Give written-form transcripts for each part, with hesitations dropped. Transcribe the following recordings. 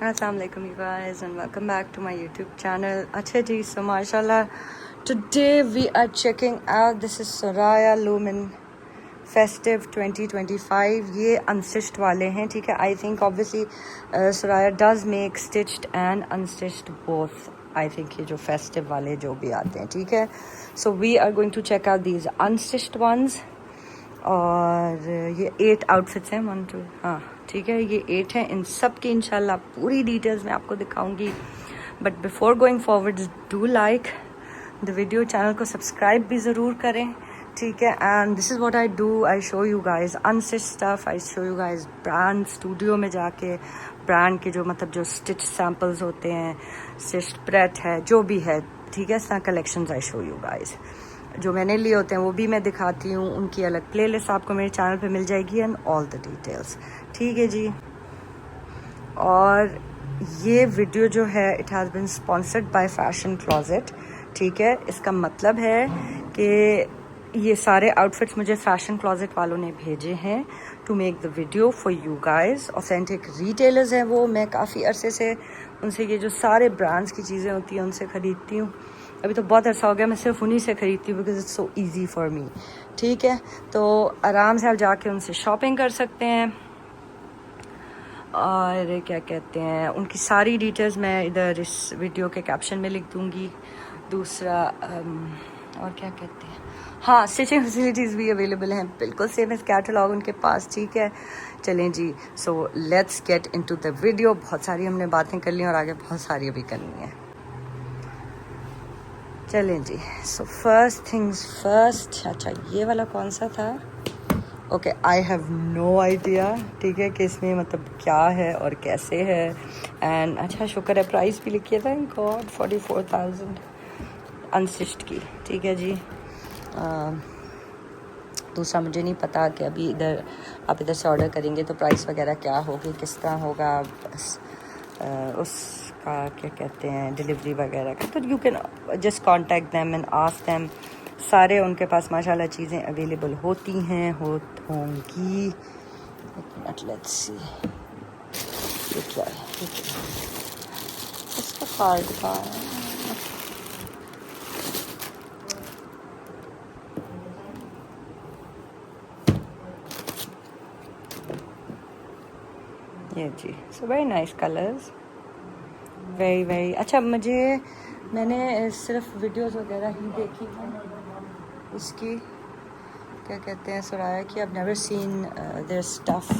Assalamualaikum you guys and welcome back to my YouTube channel. अच्छा जी, so mashallah, today we are checking out, this is Soraya Lumen Festive 2025. ये unstitched वाले हैं, ठीक है. I think obviously Soraya does make stitched and unstitched both. I think ये जो festive वाले जो भी आते हैं, ठीक है. So we are going to check out these unstitched ones. और ये 8 आउटफिट्स हैं, 1 2 हाँ ठीक है, ये 8 हैं. इन सब की इंशाल्लाह पूरी डिटेल्स मैं आपको दिखाऊंगी. But before going forward do like the video, channel को सब्सक्राइब भी ज़रूर करें, ठीक है. And this is what I do, I show you guys unstitch stuff, I show you guys brand studio में जाके ब्रांड के जो मतलब जो स्टिच सैम्पल्स होते हैं, स्टिच प्रेट है, जो भी है, ठीक है. इस तरह collections I show you guys. जो मैंने लिए होते हैं वो भी मैं दिखाती हूँ. उनकी अलग प्लेलिस्ट आपको मेरे चैनल पे मिल जाएगी एंड ऑल द डिटेल्स, ठीक है जी. और ये वीडियो जो है it has been sponsored by fashion closet, ठीक है. इसका मतलब है कि ये सारे आउटफिट्स मुझे फैशन क्लोजेट वालों ने भेजे हैं to make the video for you guys. Authentic retailers हैं वो. मैं काफ़ी अरसे से उनसे ये जो सारे ब्रांड्स की चीज़ें होती हैं उनसे ख़रीदती हूँ. अभी तो बहुत अर्सा हो गया, मैं सिर्फ उन्हीं से ख़रीदती हूँ because it's so easy for me, ठीक है. तो आराम से आप जाके उनसे शॉपिंग कर सकते हैं. और क्या कहते हैं, उनकी सारी डिटेल्स मैं इधर इस वीडियो के कैप्शन में लिख दूँगी. दूसरा और क्या कहते हैं, हाँ, स्टिचिंग फैसिलिटीज़ भी अवेलेबल हैं, बिल्कुल सेम एज कैटलॉग उनके पास, ठीक है. चलें जी, so let's get into the video. बहुत सारी हमने बातें कर ली और आगे बहुत सारी अभी करनी है. चलें जी. So first things first. अच्छा, ये वाला कौन सा था? Okay, I have no idea, ठीक है, कि इसमें मतलब क्या है और कैसे है. एंड अच्छा शुक्र है प्राइस भी लिखिए था, गॉड 44,000 अनस्टिच्ड की, ठीक है जी. दूसरा मुझे नहीं पता कि अभी इधर आप इधर से ऑर्डर करेंगे तो प्राइस वगैरह क्या होगी, किस तरह होगा, बस उसका क्या कहते हैं डिलीवरी वगैरह का. तो you can just contact them and ask them. सारे उनके पास माशाल्लाह चीज़ें अवेलेबल होती हैं, होंगी. लेट्स सी ये क्या है, इसका कार्ड का ये जी. So very nice colours, very अच्छा. मैंने सिर्फ वीडियोस वगैरह ही देखी हैं इसकी, क्या कहते हैं, सुराया की. I have never seen their stuff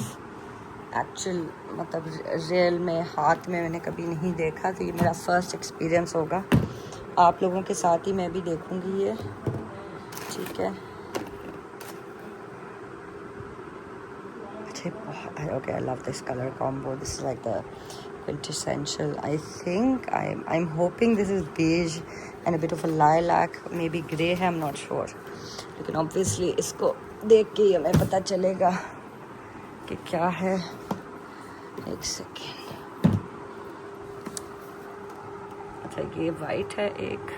actual, मतलब रियल में हाथ में मैंने कभी नहीं देखा. तो ये मेरा फर्स्ट एक्सपीरियंस होगा. आप लोगों के साथ ही मैं भी देखूंगी ये, ठीक है. Okay, I love this color combo. This is like the quintessential. I think I'm hoping this is beige and a bit of a lilac, maybe grey है, I'm not sure. लेकिन obviously इसको देख के ही हमें पता चलेगा कि क्या है. एक सेकेंड. अच्छा, ये वाइट है एक.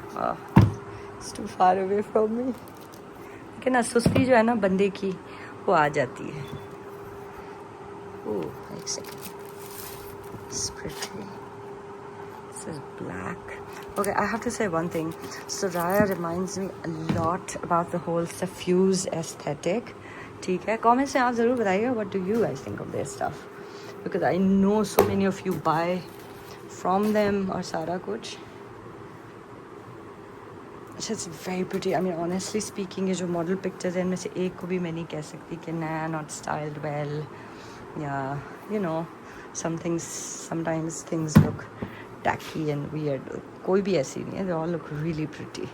It's too far away from me. लेकिन ना सुस्ती जो है ना बंदे की वो आ जाती है. Oh, एक second. It's pretty. This is black. Okay, I have to say one thing. Soraya reminds me a lot about the whole suffuse aesthetic. ठीक है, कमेंट्स में आप ज़रूर बताइएगा what do you guys think of their stuff, because I know so many of you buy from them और सारा कुछ. It's very pretty. I mean, honestly speaking, ये जो model pictures हैं इनमें से एक को भी मैं नहीं कह सकती कि nah, not styled well. Yeah, you know, sometimes things look tacky and weird. कोई भी ऐसी नहीं है, they all look really pretty.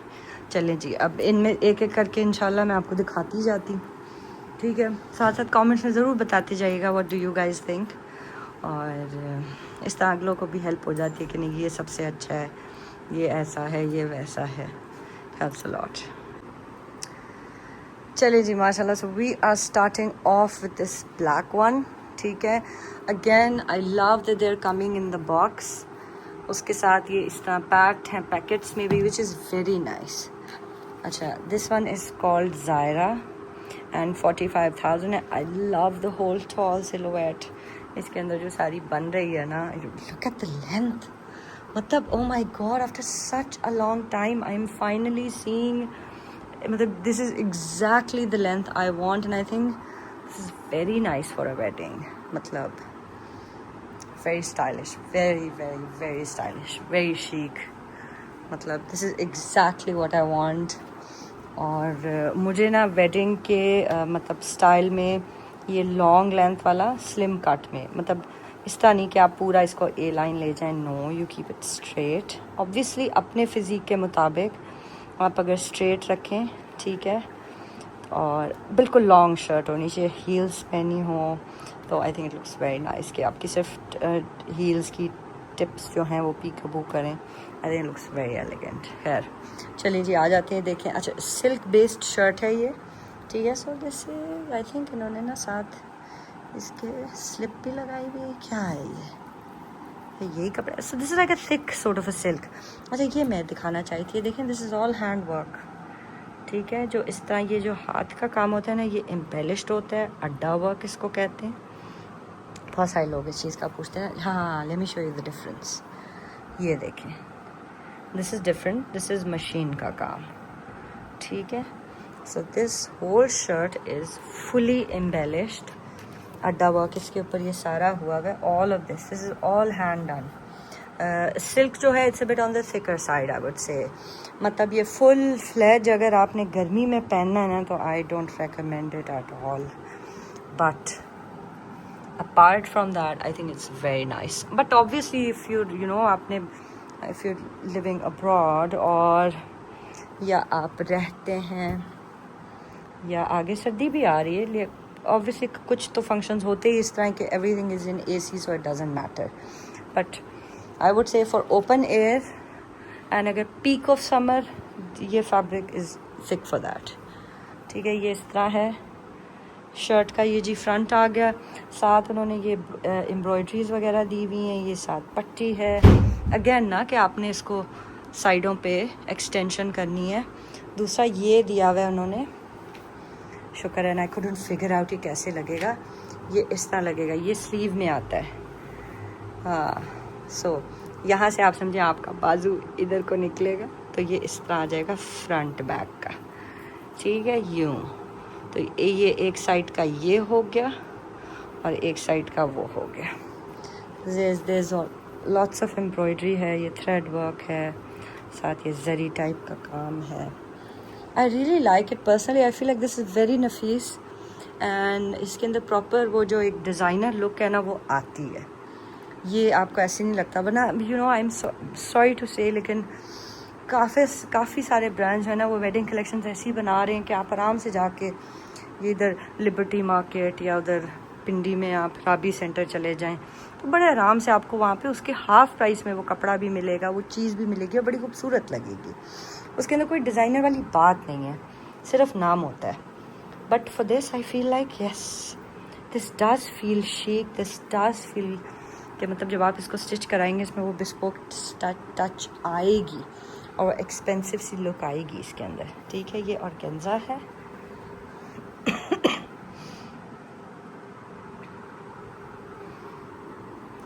चलें जी, अब इनमें एक एक करके इंशाल्लाह मैं आपको दिखाती जाती, ठीक है. साथ साथ कमेंट्स में ज़रूर बताते जाइएगा what do you guys think. और इस तरह अगलों को भी हेल्प हो जाती है कि नहीं ये सबसे अच्छा है, ये ऐसा है, ये वैसा है. helps a lot. चलिए जी माशाल्लाह. So we are starting off with this black one, ठीक है. Again I love that they are coming in the box. उसके साथ ये इस तरह पैक्ड हैं पैकेट्स में भी, विच इज़ वेरी नाइस. अच्छा, this one is called Zaira and 45,000 है. I love the whole tall silhouette, इसके अंदर जो साड़ी बन रही है ना, लुक एट द लेंथ, मतलब oh my God, after such a long time I am finally seeing, मतलब this is exactly the length I want and I think this is very nice for a wedding, मतलब very stylish, very very very stylish, very chic, मतलब this is exactly what I want. और मुझे ना wedding के मतलब style में ये long length वाला स्लिम कट में, मतलब इस तरह नहीं कि आप पूरा इसको ए लाइन ले जाएं, no, you keep it straight. Obviously अपने फिज़िक के मुताबिक आप अगर स्ट्रेट रखें, ठीक है, और बिल्कुल लॉन्ग शर्ट होनी चाहिए, हील्स पहनी हो तो I think it looks very nice कि आपकी सिर्फ हील्स की टिप्स जो हैं वो पीकबू करें, I think looks very elegant. खैर चलिए जी, आ जाते हैं, देखें। अच्छा, सिल्क बेस्ड शर्ट है ये, ठीक है। सो दिस आई थिंक इन्होंने ना साथ इसके स्लिप भी लगाई हुई है, क्या है ये, यही कपड़ा। So this is like a thick sort of a silk. अच्छा, ये मैं दिखाना चाही थी, देखें, this is all hand work, ठीक है। जो इस तरह ये जो हाथ का काम होता है ना, ये एम्बेलिश्ड होता है, अड्डा वर्क इसको कहते हैं। बहुत सारे लोग इस चीज़ का पूछते हैं। हाँ, let me show you the difference. ये देखें, this is different, this is machine का काम, ठीक है। So this whole shirt is fully embellished, adda work इसके ऊपर ये सारा हुआ है। All of this is all hand done. Silk जो है it's a bit on the thicker side, I would say, मतलब ये फुल फ्लेज अगर आपने गर्मी में पहनना है ना, तो I don't recommend it at all, but apart from that I think it's very nice. But obviously if you know आपने if you're living abroad और या आप रहते हैं या आगे सर्दी भी आ रही है, obviously कुछ तो functions होते ही इस तरह के, everything is in AC so it doesn't matter, but I would say for open air and अगर peak of summer ये fabric is thick for that, ठीक है। ये इस तरह है शर्ट का, ये जी फ्रंट आ गया, साथ उन्होंने ये एम्ब्रॉयडरीज वगैरह दी हुई हैं, ये साथ पट्टी है, अगेन ना कि आपने इसको साइडों पे एक्सटेंशन करनी है। दूसरा ये दिया हुआ है उन्होंने, शुक्र है, आई कुडंट फिगर आउट ये कैसे लगेगा, ये इस तरह लगेगा, ये स्लीव में आता है, हाँ। सो यहाँ से आप समझें आपका बाजू इधर को निकलेगा, तो ये इस तरह आ जाएगा फ्रंट बैक का, ठीक है, यूँ। तो ये एक साइड का ये हो गया और एक साइड का वो हो गया। there's lots of एम्ब्रॉयडरी है, ये थ्रेड वर्क है, साथ ये जरी टाइप का काम है। I really like it personally, I feel like this is very Nafees and इसके अंदर प्रॉपर वो जो एक डिज़ाइनर लुक है ना वो आती है, ये आपको ऐसे नहीं लगता। वरना you know I am sorry to say, लेकिन काफ़ी सारे ब्रांड्स हैं ना वो वेडिंग कलेक्शंस ऐसी बना रहे हैं कि आप आराम से जाके ये इधर लिबर्टी मार्केट या उधर पिंडी में आप राबी सेंटर चले जाएं, तो बड़े आराम से आपको वहाँ पे उसके हाफ प्राइस में वो कपड़ा भी मिलेगा, वो चीज़ भी मिलेगी और बड़ी खूबसूरत लगेगी। उसके अंदर कोई डिज़ाइनर वाली बात नहीं है, सिर्फ नाम होता है। But for this I feel like yes, this does feel chic, this does feel कि मतलब जब आप इसको स्टिच कराएंगे इसमें वो बिस्पोक टच आएगी और एक्सपेंसिव सी लुक आएगी इसके अंदर, ठीक है। ये ऑर्गेन्जा है,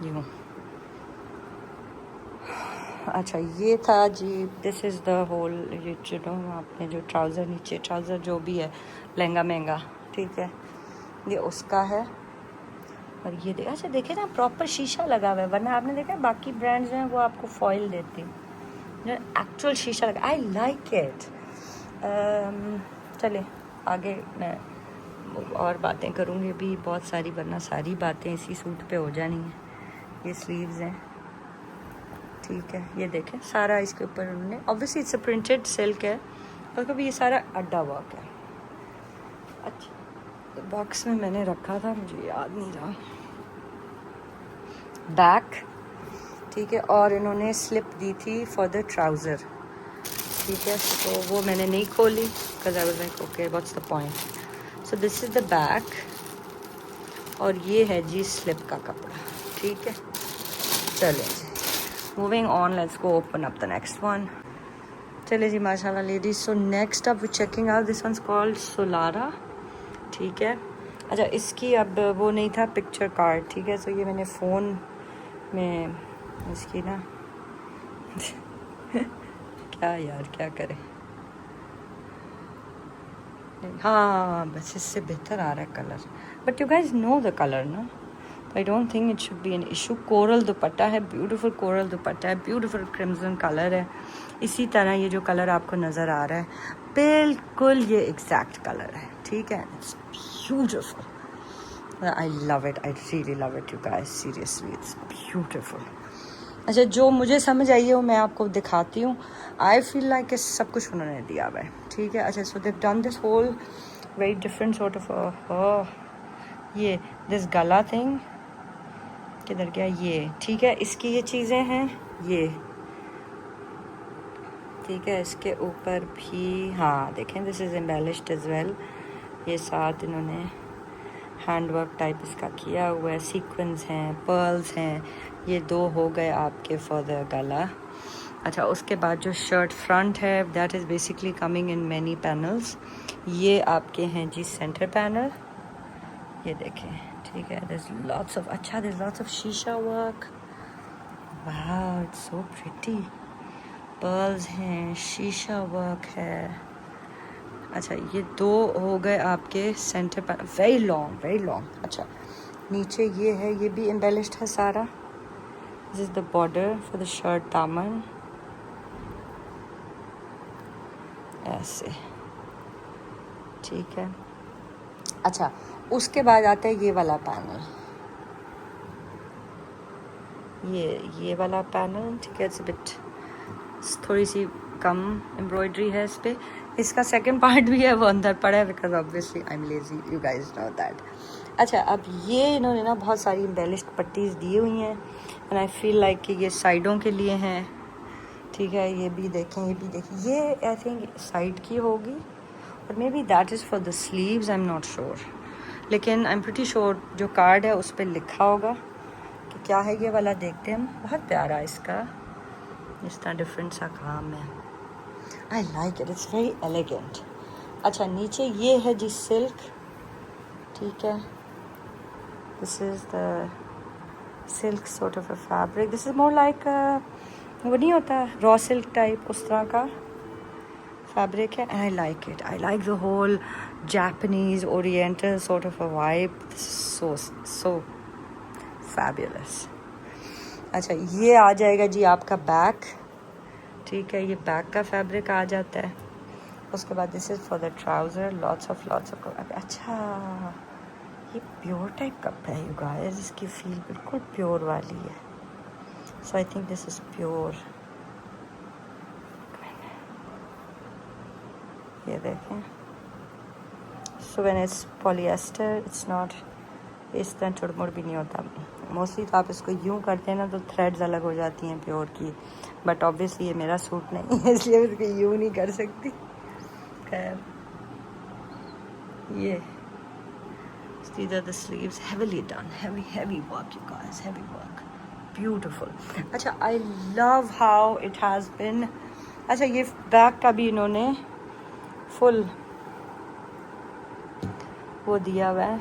यूँ। अच्छा, ये था जी, दिस इज़ द होल, ये जो आपने जो ट्राउज़र, नीचे ट्राउज़र जो भी है लहंगा महंगा, ठीक है, ये उसका है। और ये अच्छा देखे ना, प्रॉपर शीशा लगा हुआ है, वरना आपने देखा बाकी ब्रांड्स हैं वो आपको फॉइल देती हैं, एक्चुअल शीशा लगा, आई लाइक इट। चले आगे, मैं और बातें करूँगी भी बहुत सारी, वरना सारी बातें इसी सूट पे हो जानी है। ये स्लीव्स हैं, ठीक है, ये देखें सारा इसके ऊपर उन्होंने, obviously it's a printed silk है और कभी ये सारा अड्डा वर्क है। अच्छा, बॉक्स में मैंने रखा था, मुझे याद नहीं रहा, बैक, ठीक है, और इन्होंने स्लिप दी थी फॉर द ट्राउज़र, ठीक है। तो वो मैंने नहीं खोली because I was like okay what's the point. So this is the back और ये है जी स्लिप का कपड़ा, ठीक है। चलें जी, moving on, let's go open up the next one. चले जी, माशाल्लाह ladies. So next up we checking out, this ones called Solara, ठीक है। अच्छा, इसकी अब वो नहीं था पिक्चर कार्ड, ठीक है, तो ये मैंने फ़ोन में इसकी ना क्या यार क्या करें। हाँ बस इससे बेहतर आ रहा है colour, but you guys know the colour ना, I don't think it should be an issue. Coral dupatta है, ब्यूटीफुल कोरल दुपट्टा है, ब्यूटीफुल क्रिम्सन कलर है। इसी तरह ये जो कलर आपको नज़र आ रहा है बिल्कुल ये एग्जैक्ट कलर है, ठीक है। It's beautiful, I love it, I really love it you guys, seriously it's beautiful. अच्छा, जो मुझे समझ आई है वो मैं आपको दिखाती हूँ। आई फील लाइक सब कुछ उन्होंने दिया हुआ है, ठीक है। अच्छा, so they done this whole very different sort of ये दिस गला थिंग किधर गया ये, ठीक है। इसकी ये चीज़ें हैं ये, ठीक है। इसके ऊपर भी हाँ देखें, this is embellished as well. ये साथ इन्होंने हैंडवर्क टाइप इसका किया हुआ है, सीक्वेंस हैं, पर्ल्स हैं। ये 2 हो गए आपके फॉर द गला। अच्छा, उसके बाद जो शर्ट फ्रंट है that is basically coming in many panels. ये आपके हैं जी सेंटर पैनल, ये देखें, ठीक है। दिस लॉट्स ऑफ, अच्छा दिस लॉट्स ऑफ शीशा वर्क, वाह इट्स सो प्रिटी। पर्ल्स हैं, शीशा वर्क है। अच्छा, ये 2 हो गए आपके सेंटर पर, वेरी लॉन्ग वेरी लॉन्ग। अच्छा, नीचे ये है, ये भी एम्बेलिश्ड है सारा। This is the border for the shirt दामन, ऐसे, ठीक है। अच्छा, उसके बाद आता है ये वाला पैनल, ये वाला पैनल, ठीक है। इट्स बिट थोड़ी सी कम एम्ब्रॉयडरी है इस पर। इसका सेकंड पार्ट भी है, वो अंदर पड़ा है because obviously I am lazy, you guys know that. अच्छा, अब ये इन्होंने ना बहुत सारी एम्बेलिश्ड पट्टीज़ दी हुई हैं एंड आई फील लाइक कि ये साइडों के लिए हैं, ठीक है। ये भी देखें, ये भी देखें, ये आई थिंक साइड की होगी और may be that is for the sleeves, I am not sure, लेकिन आई एम प्रीटी श्योर जो कार्ड है उस पर लिखा होगा कि क्या है ये वाला। देखते हैं हम, बहुत प्यारा इसका इस तरह डिफरेंट सा काम है, आई like it, it's very elegant. अच्छा, नीचे ये है जी सिल्क, ठीक है। This is the silk sort of a fabric, this is more like वो नहीं होता रॉ सिल्क टाइप, उस तरह का फैब्रिक है and I like it, I like the whole Japanese oriental sort of a vibe, so so fabulous. अच्छा, ये आ जाएगा जी आपका बैक, ठीक है। ये बैक का फैब्रिक आ जाता है। उसके बाद this is for the trouser, lots of अच्छा, ये प्योर टाइप कपड़ा है यू गाइस, इसकी फील बिल्कुल प्योर वाली है, so I think this is pure. ये देखें, so when it's polyester it's not, इस तरह चुड़मुड़ भी नहीं होता। मोस्टली तो आप इसको यूँ करते हैं ना तो थ्रेड्स अलग हो जाती हैं प्योर की, बट ऑब्वियसली ये मेरा सूट नहीं है इसलिए मैं इसको यूँ नहीं कर सकती। खैर, ये these are the sleeves, heavily done, heavy work you guys, heavy work, beautiful. अच्छा, I love how it has been। अच्छा, ये बैक का भी इन्होंने फुल वो दिया हुआ है,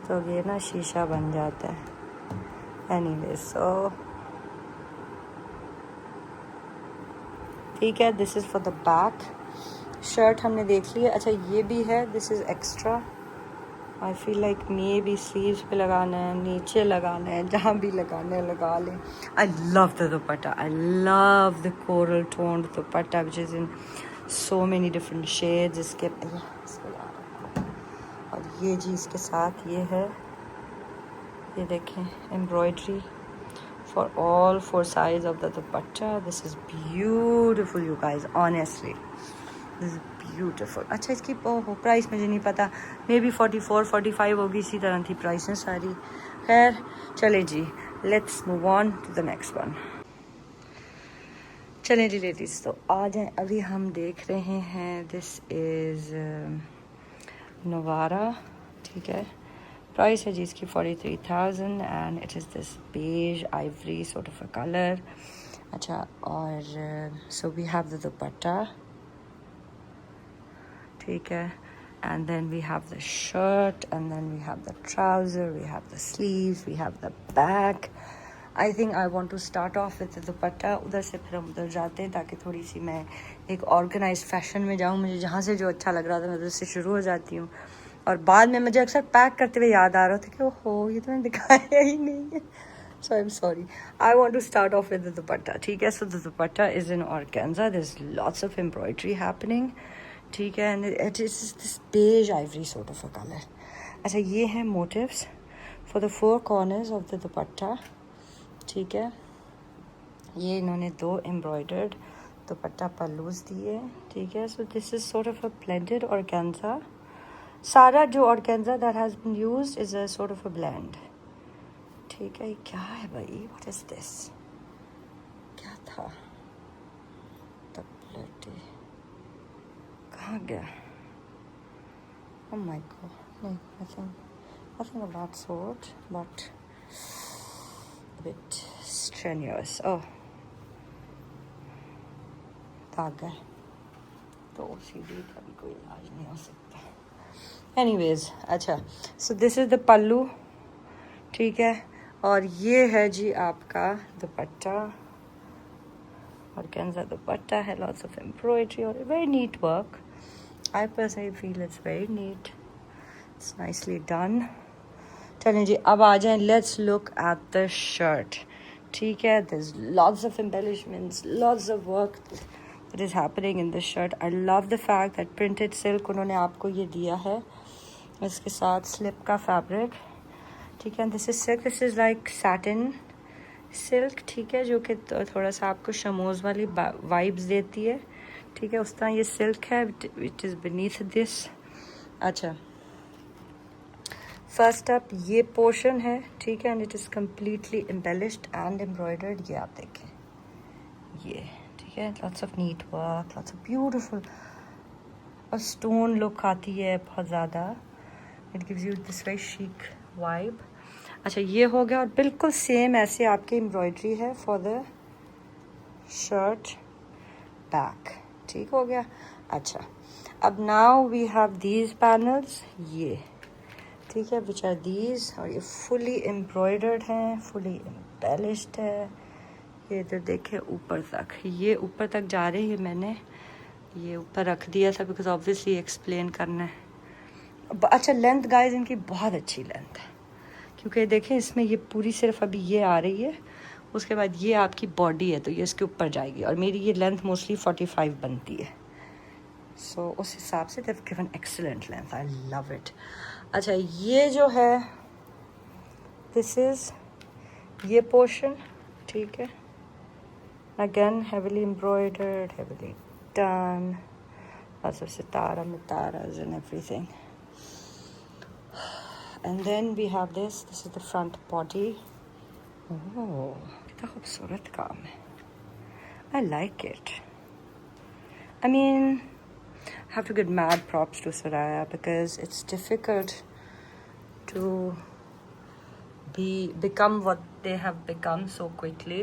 तो ये ना शीशा बन जाता है। एनीवे, सो ठीक है, this is for the back. Shirt हमने देख लिया। अच्छा, ये भी है, this is extra, I feel like मे भी स्लीव्स पे लगाना है, नीचे लगाना है, जहाँ भी लगाना है लगा लें। आई love the dupatta, I love the coral toned dupatta which is in so many different shades. इसके और ये जी इसके साथ ये है, ये देखें embroidery for all 4 sides of the dupatta. This is beautiful you guys, honestly this is beautiful। अच्छा, इसकी प्राइस मुझे नहीं पता, मे बी 44-45 होगी, इसी तरह थी प्राइसें सारी। खैर चले जी, let's move on to the next one. चलें जी लेडीज़, तो आ जाएँ, अभी हम देख रहे हैं, दिस इज़ नोवारा, ठीक है। प्राइस है जी इसकी 43,000 and it is this beige ivory sort of a colour. अच्छा, और so we have the dupatta, ठीक है. And then we have the shirt, and then we have the trouser, we have the sleeves, we have the back. I think I want to start off with the दुपट्टा. उधर से फिर हम उधर जाते हैं ताकि थोड़ी सी मैं एक ऑर्गेनाइज फैशन में जाऊँ. मुझे जहाँ से जो अच्छा लग रहा था मैं उधर से शुरू हो जाती हूँ. और बाद में मुझे अक्सर पैक करते हुए याद आ रहा था कि ओहो ये तो मैंने दिखाया ही नहीं है. So I'm sorry. I want to start off with the dupatta. ठीक है. So the dupatta is in organza. There's lots of embroidery happening. ठीक है. And it is this beige ivory sort of a color. अच्छा ये हैं motifs for the four corners of the dupatta. ठीक है. ये इन्होंने 2 embroidered दुपट्टा पल्लूज दिए. ठीक है. So this is sort of a blended organza. सारा जो organza that has been used is a sort of a blend. ठीक है. क्या है भाई? What is this? क्या था? तबलटी कहाँ गया? Oh my god. नहीं, nothing of that sort, but a bit strenuous. Oh, दाग है तो सीधी का भी कोई इलाज नहीं हो सकता. Anyways, अच्छा. So this is the पल्लू. ठीक है. और ये है जी आपका दुपट्टा. Organza दुपट्टा है. Lots of embroidery और very neat work. I personally feel it's very neat. It's nicely done. चलें जी अब आ जाएं. Let's look at the shirt. ठीक है. There's lots of embellishments, lots of work that is happening in this shirt. I love the fact that printed silk उन्होंने आपको ये दिया है. इसके साथ slip का fabric. ठीक है. This is silk. This is like satin silk. ठीक है. जो कि थोड़ा सा आपको शमोज वाली वाइब्स देती है. ठीक है. उस तरह ये सिल्क है विच इज़ बीनीथ दिस. अच्छा फर्स्ट अप ये पोर्शन है. ठीक है. And it is completely embellished and embroidered. ये आप देखें ये. ठीक है. Lots of neat work, lots of beautiful और स्टोन लुक आती है बहुत ज़्यादा. It gives you this very chic vibe. अच्छा ये हो गया. और बिल्कुल सेम ऐसे आपकी एम्ब्रॉयडरी है फॉर द शर्ट बैक. ठीक हो गया. अच्छा अब now we have these panels. ये ठीक है विच आर दीज. और ये फुली एम्ब्रॉयडर्ड हैं, फुली एम्बेलिश्ड है. ये इधर देखे ऊपर तक. ये ऊपर तक जा रही है. मैंने ये ऊपर रख दिया था बिकॉज ऑब्वियसली एक्सप्लेन करना है. अच्छा लेंथ गाइज इनकी बहुत अच्छी लेंथ है क्योंकि देखें इसमें ये पूरी सिर्फ अभी ये आ रही है. उसके बाद ये आपकी बॉडी है तो ये इसके ऊपर जाएगी. और मेरी ये लेंथ मोस्टली 45 बनती है. सो उस हिसाब से they've given excellent length. I love it. अच्छा ये जो है दिस इज़ ये पोर्शन. ठीक है. Again heavily embroidered, heavily done. lots of sitara, mitaras and everything. And then we have this. This is the front body. Oh, कितना खूबसूरत काम है. I like it. I mean, I have to give mad props to Soraya because it's difficult to become what they have become so quickly.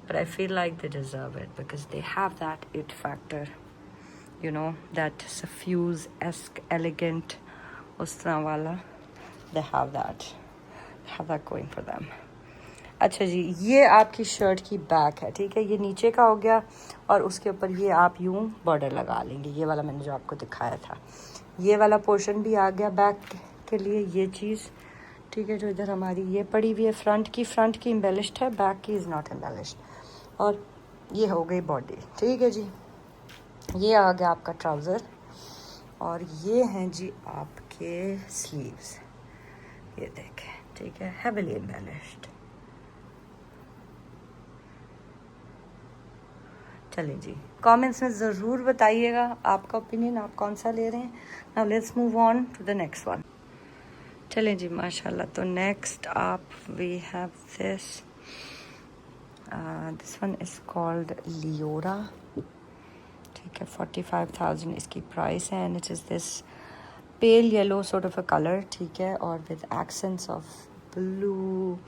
But I feel like they deserve it because they have that it factor. You know, that suffuse-esque, elegant, ustra wala. They have that. They have that going for them. अच्छा जी ये आपकी shirt की back है. ठीक है. ये नीचे का हो गया और उसके ऊपर ये आप यूं बॉर्डर लगा लेंगे. ये वाला मैंने जो आपको दिखाया था. ये वाला पोर्शन भी आ गया बैक के लिए. ये चीज़ ठीक है जो इधर हमारी ये पड़ी हुई है फ्रंट की एम्बेलिश्ड है. बैक की इज़ नॉट एम्बेलिश्ड. और ये हो गई बॉडी. ठीक है जी. ये आ गया आपका ट्राउज़र और ये हैं जी आपके स्लीव्स. ये देखें. ठीक है. Heavily embellished. चलिए जी कमेंट्स में ज़रूर बताइएगा आपका ओपिनियन आप कौन सा ले रहे हैं. Now let's move on to the next one. चलें जी माशाल्लाह. तो नेक्स्ट आप we have this one is called Liora. ठीक है. 45,000 इसकी प्राइस है. And it is this pale yellow sort of a colour. ठीक है. और with accents of blue,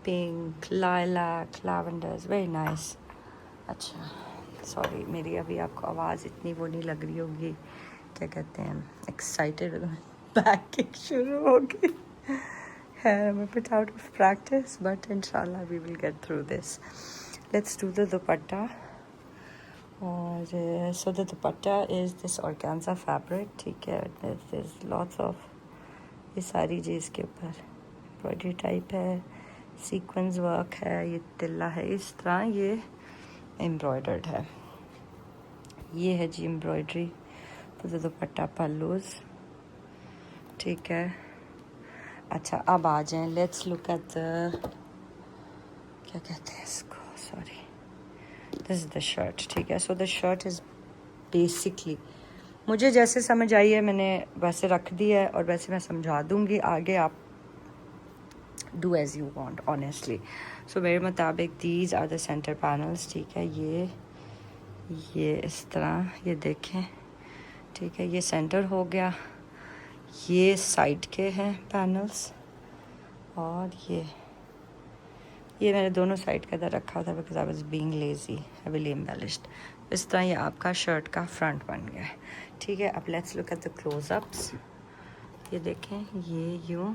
pink, lilac, lavenders. Very nice. अच्छा सॉरी मेरी अभी आपको आवाज़ इतनी वो नहीं लग रही होगी क्या कहते हैं, एक्साइटेड, बैक किक शुरू हो गई है। I'm a bit out of practice, but inshallah we will get through this. Let's do the dupatta. और so the dupatta is this organza fabric, ठीक है. There's lots of, ये सारी चीज़ के ऊपर एम्ब्रॉयडरी टाइप है, सीक्वेंस वर्क है, ये तिल्ला है, इस तरह ये एम्ब्रॉयडर्ड है. ये है जी एम्ब्रॉयडरी तो दुपट्टा पल्लूज, ठीक है. अच्छा अब आ जाएं, लेट्स लुक एट द, क्या कहते हैं इसको, sorry, this is the shirt, ठीक है. So the shirt is basically, मुझे जैसे समझ आई है मैंने वैसे रख दिया है और वैसे मैं समझा दूंगी आगे, आप do as you want honestly. So मेरे मुताबिक these are the centre panels, ठीक है. ये इस तरह, ये देखें, ठीक है. ये सेंटर हो गया, ये साइड के हैं पैनल्स, और ये मैंने दोनों साइड का इधर रखा था because I was being lazy, heavily embellished. इस तरह ये आपका शर्ट का फ्रंट बन गया है, ठीक है. अब let's look at the closeups. ये देखें, ये यूँ,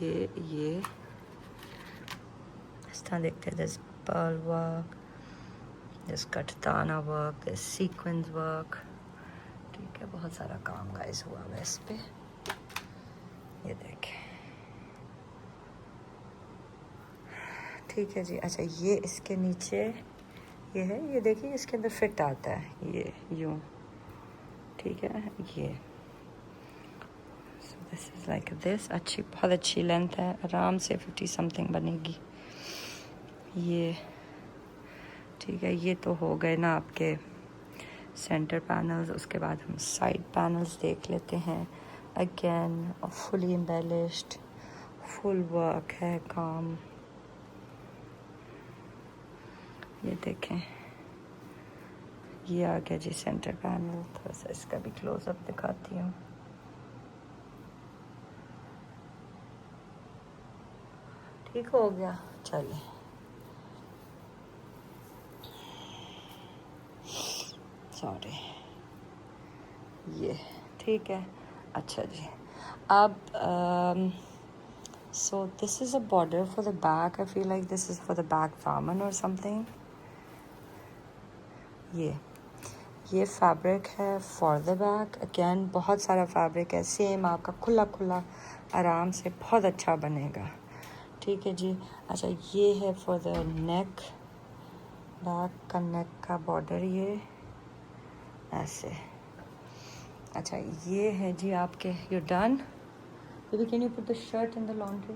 ये इस तरह देखते हैं. This pearl work, this cutdana work, this sequence work, ठीक है. बहुत सारा काम गाइस हुआ है इस पे, ये देखें, ठीक है जी. अच्छा ये इसके नीचे ये है, ये देखिए इसके अंदर फिट आता है, ये यूँ, ठीक है. ये सो दिस इज़ लाइक दिस, अच्छी, बहुत अच्छी लेंथ है, आराम से 50 समथिंग बनेगी ये, ठीक है. ये तो हो गए ना आपके सेंटर पैनल्स. उसके बाद हम साइड पैनल्स देख लेते हैं. Again fully embellished, full work है काम, ये देखें. ये आ गया जी सेंटर पैनल. थोड़ा सा इसका भी क्लोजअप दिखाती हूँ. ठीक हो गया, चलिए. सॉरी, ये ठीक है. अच्छा जी, अब so this is a border for the back. I feel like this is for the back daman or something. ये फैब्रिक है फॉर द बैक. अगेन बहुत सारा फैब्रिक है, सेम आपका खुला खुला आराम से बहुत अच्छा बनेगा, ठीक है जी. अच्छा ये है फॉर द नेक, बैक का नेक का बॉर्डर, ये ऐसे. अच्छा ये है जी आपके, you done. Baby, can you put the shirt in the laundry?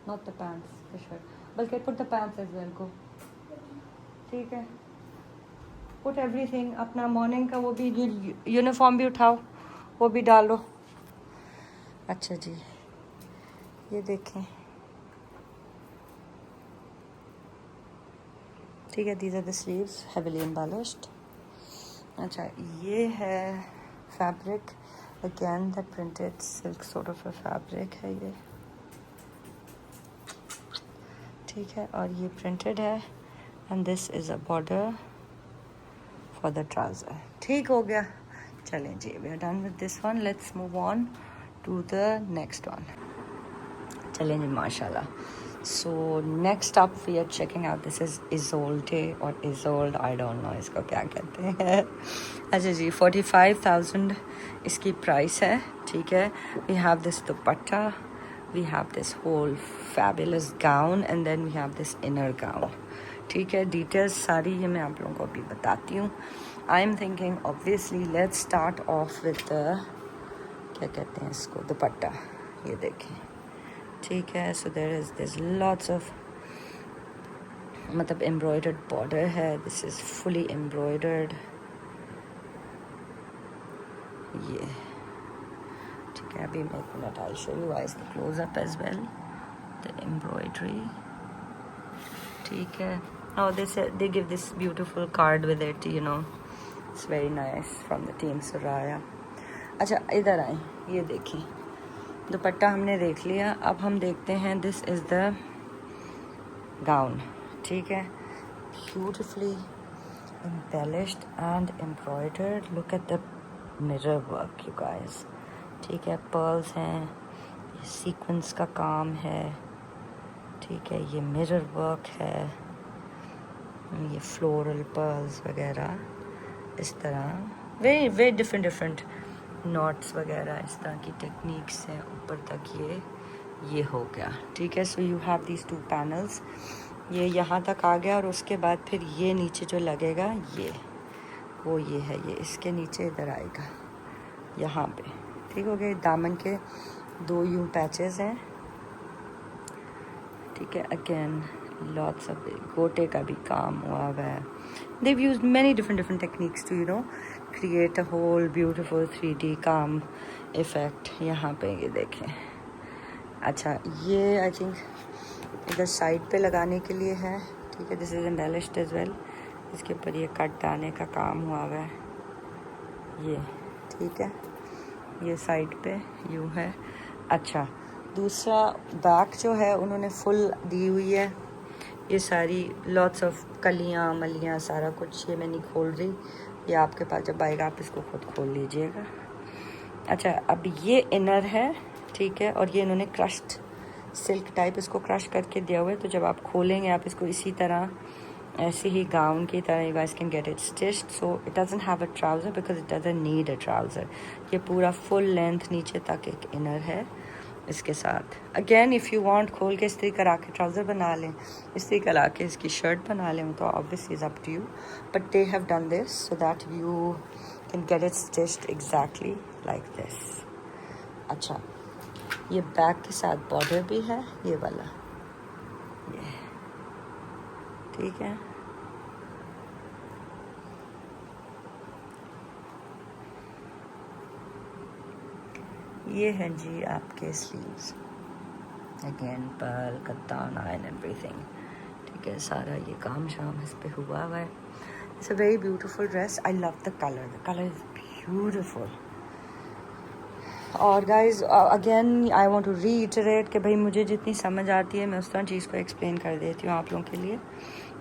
Not the pants, the shirt. बल्कि put the pants as well, go. ठीक है. Put everything. अपना morning का वो भी यूनिफॉर्म भी उठाओ, वो भी डालो. अच्छा जी, ये देखें, ठीक है. These are the sleeves, heavily embellished. अच्छा ये है fabric. Again the printed silk sort of a fabric है ये, ठीक है. और ये printed है and this is a border for the trouser. ठीक हो गया. चलें जी, we are done with this one. Let's move on to the next one. चलें जी, माशाल्लाह. So next up we are checking out, this is Isolde or Isolde, I don't know इसको क्या कहते हैं. अच्छा जी, 45,000 इसकी प्राइस है, ठीक है. We have this dupatta, we have this whole fabulous gown and then we have this inner gown, ठीक है. डिटेल्स सारी ये मैं आप लोगों को अभी बताती हूँ. I am thinking obviously let's start off with क्या कहते हैं इसको, दुपट्टा. ये देखें, ठीक है. So there is lots of, मतलब एम्ब्रॉयडर्ड बॉर्डर है. दिस इज़ फुली एम्ब्रॉयडर्ड, ये ठीक है. अभी एक minute, I show you guys the closeup as well, the embroidery, ठीक है. Oh, they give this beautiful card with it, you know. It's very nice from the team Soraya. अच्छा इधर आए, ये देखिए दुपट्टा हमने देख लिया. अब हम देखते हैं, दिस इज़ द गाउन, ठीक है. Beautifully embellished and embroidered. Look at the mirror work you guys, ठीक है, पर्ल्स हैं, ये सीक्वेंस का काम है, ठीक है, ये मिरर वर्क है, ये फ्लोरल पर्ल्स वगैरह इस तरह, वेरी वेरी डिफरेंट नॉट्स वगैरह इस तरह की टेक्निक्स हैं ऊपर तक। ये हो गया, ठीक है। So you have these 2 panels, ये यहाँ तक आ गया और उसके बाद फिर ये नीचे जो लगेगा ये है, ये इसके नीचे इधर आएगा यहाँ पे, ठीक हो गया। दामन के 2 यूं पैचेस हैं, ठीक है। अगेन लॉट्स ऑफ गोटे का भी काम हुआ है। They've used many different techniques to create a whole beautiful 3D calm effect। यहाँ पे ये देखें, अच्छा ये आई थिंक इधर साइड पे लगाने के लिए है, ठीक है। This is embellished as well, इसके ऊपर ये कट डालने का काम हुआ है, ये ठीक है, ये साइड पे यूँ है। अच्छा दूसरा बैक जो है उन्होंने फुल दी हुई है, ये सारी लॉट्स ऑफ कलियाँ मलियाँ सारा कुछ, ये मैं नहीं खोल रही, ये आपके पास जब आएगा आप इसको खुद खोल लीजिएगा। अच्छा अब ये इनर है, ठीक है, और ये इन्होंने क्रश्ड सिल्क टाइप इसको क्रश करके दिया हुआ है, तो जब आप खोलेंगे आप इसको इसी तरह ऐसे ही गाउन की तरह you guys can get it stitched. So it doesn't have a trouser because it doesn't need a trouser. ये पूरा फुल लेंथ नीचे तक एक इनर है इसके साथ। अगेन इफ़ यू वांट खोल के इस्त्री करा के ट्राउज़र बना लें, इस्त्री करा के इसकी शर्ट बना लें, तो obviously is up to you, but they have done this so that you can get it stitched exactly like this. अच्छा ये बैक के साथ बॉर्डर भी है ये वाला, ये ठीक है। ये है जी आपके स्लीव्स, अगेन पर्ल कत्तान आयन एवरीथिंग, ठीक है, सारा ये काम शाम इस पे हुआ है। It's a very beautiful dress, I love the colour is beautiful. और guys again I want to reiterate कि भाई मुझे जितनी समझ आती है मैं उस तरह चीज़ को एक्सप्लेन कर देती हूँ आप लोगों के लिए,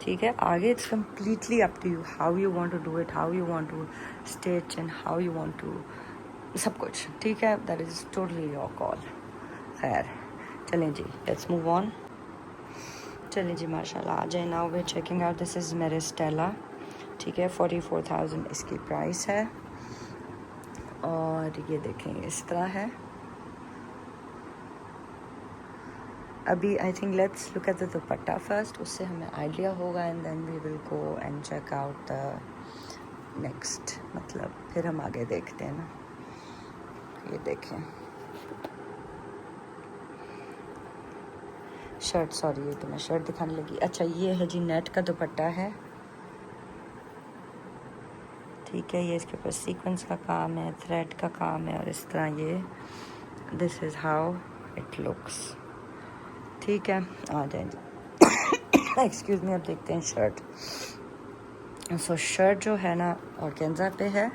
ठीक है। आगे it's completely up to you, how you want to do it, how you want to stitch and how you want to सब कुछ, ठीक है, that is totally your call. खैर चलें जी, लेट्स मूव ऑन। चलें जी माशाल्लाह आ जाए। Now way checking out, this is मेरे स्टेला, ठीक है, 44,000 इसकी प्राइस है। और ये देखें इस तरह है। अभी I think let's look at the dupatta first, उससे हमें आइडिया होगा and then we will go and check out the next, मतलब फिर हम आगे देखते हैं ना। ये देखें शर्ट, सॉरी ये तो मैं शर्ट दिखाने लगी। अच्छा ये है जी नेट का दुपट्टा है, ठीक है, ये इसके ऊपर सीक्वेंस का काम है, थ्रेड का काम है, और इस तरह ये this is how it looks, ठीक है। आ जाएंगे एक्सक्यूज़ मी। अब देखते हैं शर्ट। सो शर्ट जो है ना ऑर्गेन्जा पे है,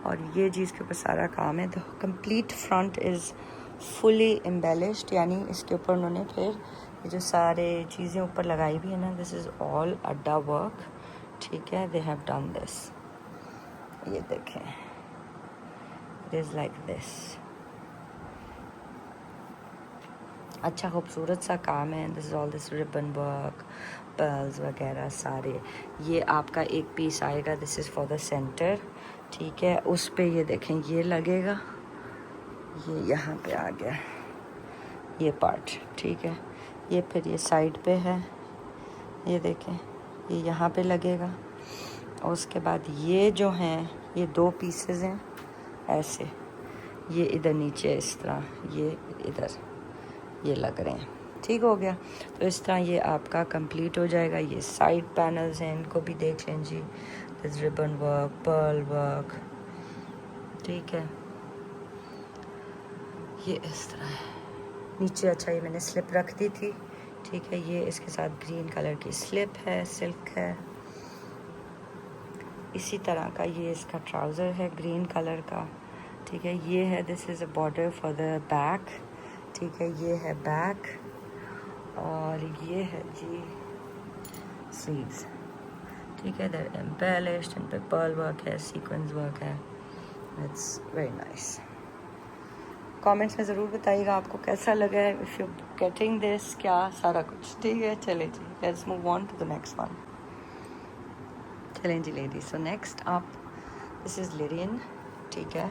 और ये जी इसके ऊपर सारा काम है। The complete front is fully embellished, यानी इसके ऊपर उन्होंने फिर ये जो सारे चीज़ें ऊपर लगाई हुई है ना, दिस इज़ ऑल अड्डा वर्क, ठीक है, दे हैव डन दिस। ये देखें इट इज़ लाइक दिस, अच्छा खूबसूरत सा काम है। This is all this ribbon work, pearls वगैरह सारे। ये आपका एक पीस आएगा, this is for the centre, ठीक है। उस पे ये देखें ये लगेगा, ये यहाँ पे आ गया ये पार्ट, ठीक है। ये फिर ये साइड पे है, ये देखें ये यहाँ पे लगेगा, और उसके बाद ये जो हैं ये 2 पीसेस हैं ऐसे, ये इधर नीचे इस तरह, ये इधर ये लग रहे हैं, ठीक हो गया। तो इस तरह ये आपका कंप्लीट हो जाएगा। ये साइड पैनल्स हैं, इनको भी देख लें जी, this ribbon work, pearl work, ठीक है, ये इस तरह है नीचे। अच्छा ये मैंने स्लिप रख दी थी, ठीक है, ये इसके साथ ग्रीन कलर की स्लिप है, सिल्क है, इसी तरह का ये इसका ट्राउज़र है ग्रीन कलर का, ठीक है। ये है this is a border for the back, ठीक है, ये है बैक, और ये है जी स्लीव्स, ठीक है। दर एम्बेलिश्ड, इन पे पर्ल वर्क है, सीक्वेंस वर्क है, इट्स वेरी नाइस। कमेंट्स में ज़रूर बताइएगा आपको कैसा लगा है, इफ़ यू गेटिंग दिस, क्या सारा कुछ। ठीक है, चले जी, let's move on to the next one. चलें जी लेडीज, सो नेक्स्ट आप, दिस इज़ लिरियन, ठीक है,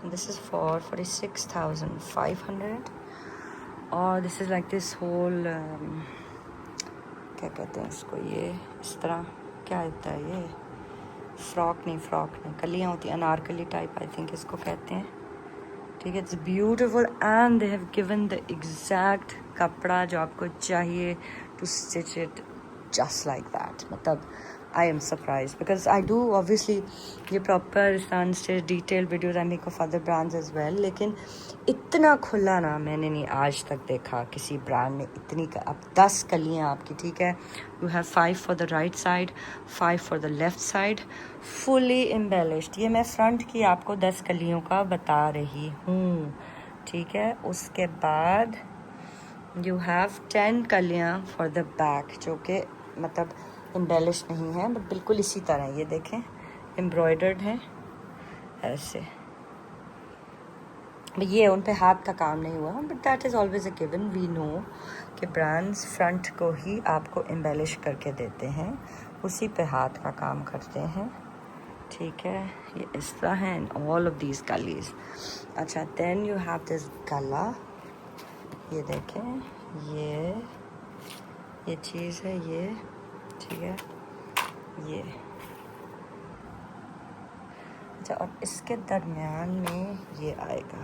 दिस इज़ फॉर 46,500 और this is like this whole क्या कहते हैं इसको, ये इस तरह क्या होता है ये, फ्रॉक नहीं, कलियाँ होती हैं, अनारकली टाइप आई थिंक इसको कहते हैं। ठीक है, it's beautiful and they have given the exact कपड़ा जो आपको चाहिए to stitch it just like that. मतलब I am surprise because I do obviously ये proper unstitch detail videos I make of other brands as well, लेकिन इतना खुला ना मैंने नहीं आज तक देखा किसी ब्रांड ने इतनी। अब 10 कलियाँ आपकी, ठीक है, you have 5 for the right side, 5 for the left side, fully embellished. ये मैं फ्रंट की आपको 10 कलियों का बता रही हूँ, ठीक है। उसके बाद यू हैव 10 कलियाँ फॉर द बैक जो कि मतलब एम्बेलिश नहीं है बट बिल्कुल इसी तरह, ये देखें एम्ब्रॉयडर्ड है ऐसे। ये उन पे हाथ का काम नहीं हुआ, but that is always a given. We know कि ब्रांड्स फ्रंट को ही आपको एम्बेलिश करके देते हैं, उसी पे हाथ का काम करते हैं, ठीक है। ये इस तरह है ऑल ऑफ दीज कलीज। अच्छा, देन यू हैव दिस गला, ये देखें, ये चीज़ है ये, ठीक है, ये। अच्छा, और इसके दरमियान में ये आएगा,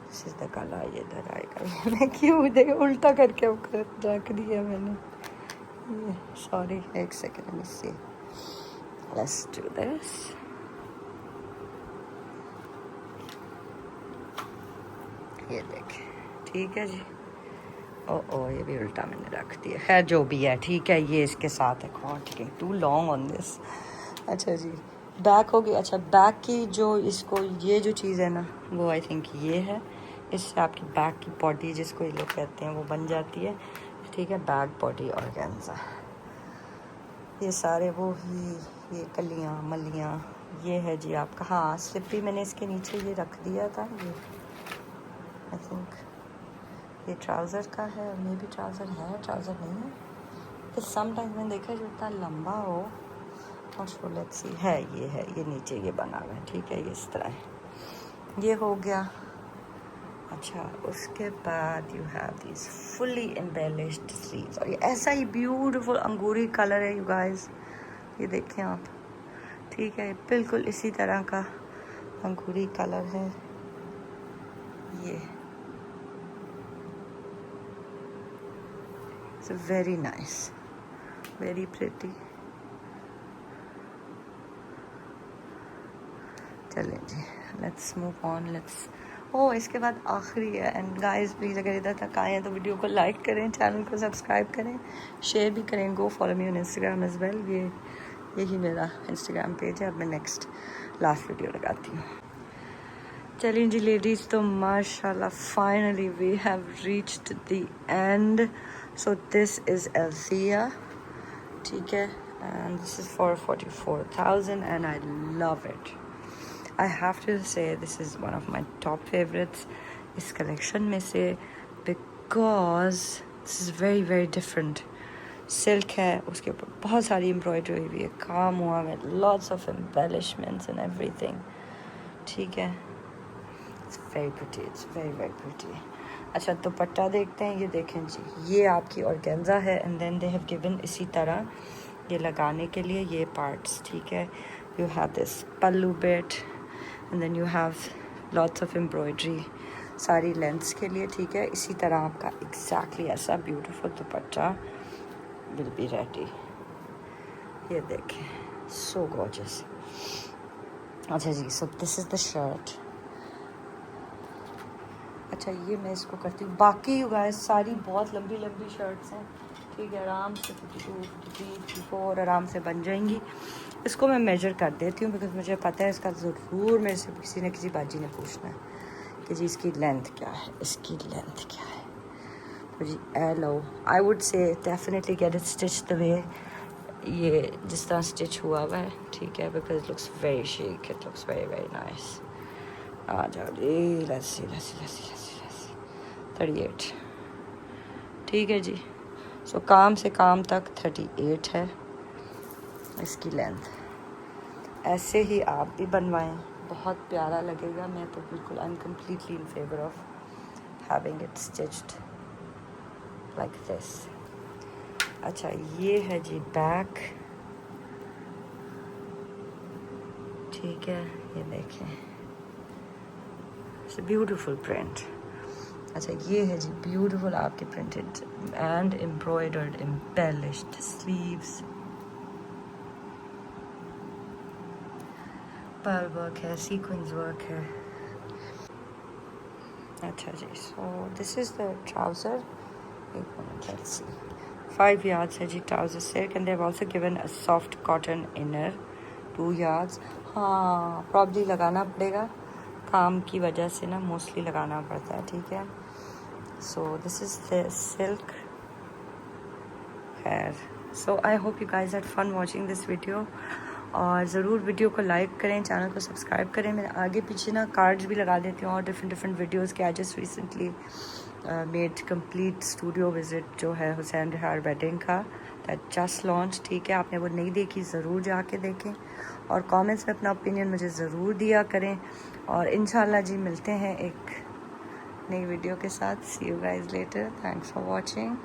दिस इज द गला, ये इधर आएगा। मैं क्यों दे उल्टा करके रख दिया मैंने, ये सॉरी, एक second, let me see, let's do this. ये देखें, ठीक है जी। ओ ये भी उल्टा मैंने रख दिया, खैर जो भी है, ठीक है। ये इसके साथ है, कॉन्टिंग टू लॉन्ग ऑन दिस। अच्छा जी, बैक हो गई। अच्छा, बैक की जो इसको ये जो चीज़ है ना, वो आई थिंक ये है, इससे आपकी बैक की बॉडी जिसको ये लोग कहते हैं वो बन जाती है, ठीक है। बैक बॉडी ऑर्गेन्जा, ये सारे वो ही, ये कलियाँ मलियाँ, ये है जी आपका। हाँ, स्लिपरी मैंने इसके नीचे ये रख दिया था, ये आई थिंक ये ट्राउज़र का है, मे भी ट्राउज़र है, ट्राउज़र नहीं है, तो समटाइम्स मैंने देखा जो इतना लंबा हो, और शो लेट्स सी, है, ये नीचे ये बना हुआ है, ठीक है, ये इस तरह है, ये हो गया। अच्छा, उसके बाद you have this fully embellished sleeves, और ये ऐसा ही ब्यूटीफुल अंगूरी कलर है यू गाइस, ये देखें आप, ठीक है, बिल्कुल इसी तरह का अंगूरी कलर है ये। It's very nice, very pretty. चलें जी, लेट्स मूव ऑन, लेट्स। इसके बाद आखिरी है, एंड गाइस प्लीज़ अगर इधर तक आए हैं तो वीडियो को लाइक करें, चैनल को सब्सक्राइब करें, शेयर भी करें, go follow me on Instagram as well. यही मेरा इंस्टाग्राम पेज है। अब मैं नेक्स्ट लास्ट वीडियो लगाती हूँ। चलिए जी लेडीज़, तो माशाल्लाह finally we have reached the end. So this is Elsia, ठीक है, and this is for 44,000 and I love it. I have to say this is one of my top favorites इस collection में से, because this is very very different। silk है, उसके ऊपर बहुत सारी embroidery हुई है, काम हुआ है, lots of embellishments and everything, ठीक है। It's very pretty, it's very very pretty। अच्छा, दुपट्टा देखते हैं, ये देखें जी, ये आपकी organza है, and then they have given इसी तरह ये लगाने के लिए ये parts, ठीक है। You have this pallu bit and then you have lots of embroidery सारी लेंथ्स के लिए, ठीक है। इसी तरह आपका exactly ऐसा beautiful dupatta will be ready। ये देखें, so gorgeous। अच्छा जी, so this is the shirt। अच्छा, ये मैं इसको करती हूँ, बाकी you guys सारी बहुत लंबी लंबी शर्ट्स हैं, ठीक है, आराम से 52, 53, 54 आराम से बन जाएंगी। इसको मैं मेजर कर देती हूँ बिकॉज मुझे पता है इसका ज़रूर मेरे से किसी न किसी बाजी ने पूछना है कि जी इसकी लेंथ क्या है, इसकी लेंथ क्या है। तो जी LO I would say definitely get it stitch the way ये जिस तरह स्टिच हुआ हुआ है, ठीक है, because looks very chic, it looks very very nice. आ जाओ जी, लस्सी लस्सी लस्सी लस्सी लस्सी 38, ठीक है जी। सो काम से काम तक 38 है इसकी लेंथ। ऐसे ही आप भी बनवाएं, बहुत प्यारा लगेगा। मैं तो बिल्कुल I am completely in favour of having it stitched like this. अच्छा, ये है जी बैक, ठीक है, ये देखें, इट्स ब्यूटीफुल प्रिंट। अच्छा, ये है जी ब्यूटीफुल आपके printed and embroidered embellished sleeves, pearl work है, सीक्वेंस वर्क है। अच्छा जी, so this is the trouser. एक मिनट, लेट्स सी, 5 yards है जी trouser silk and they have also given a soft cotton inner 2 yards। हाँ, probably लगाना पड़ेगा, काम की वजह से ना मोस्टली लगाना पड़ता है, ठीक है। So this is the silk. खैर, so I hope you guys had fun watching this video, और ज़रूर वीडियो को लाइक करें, चैनल को सब्सक्राइब करें। मैं आगे पीछे ना कार्ड्स भी लगा देती हूँ और डिफरेंट वीडियोस के। I just recently made complete studio visit जो है हुसैन रिहार वेडिंग का, दैट जस्ट लॉन्च, ठीक है। आपने वो नहीं देखी, ज़रूर जाके देखें और कमेंट्स में अपना ओपिनियन मुझे ज़रूर दिया करें। और इंशाल्लाह जी मिलते हैं एक नई वीडियो के साथ। See you guys later, thanks for watching.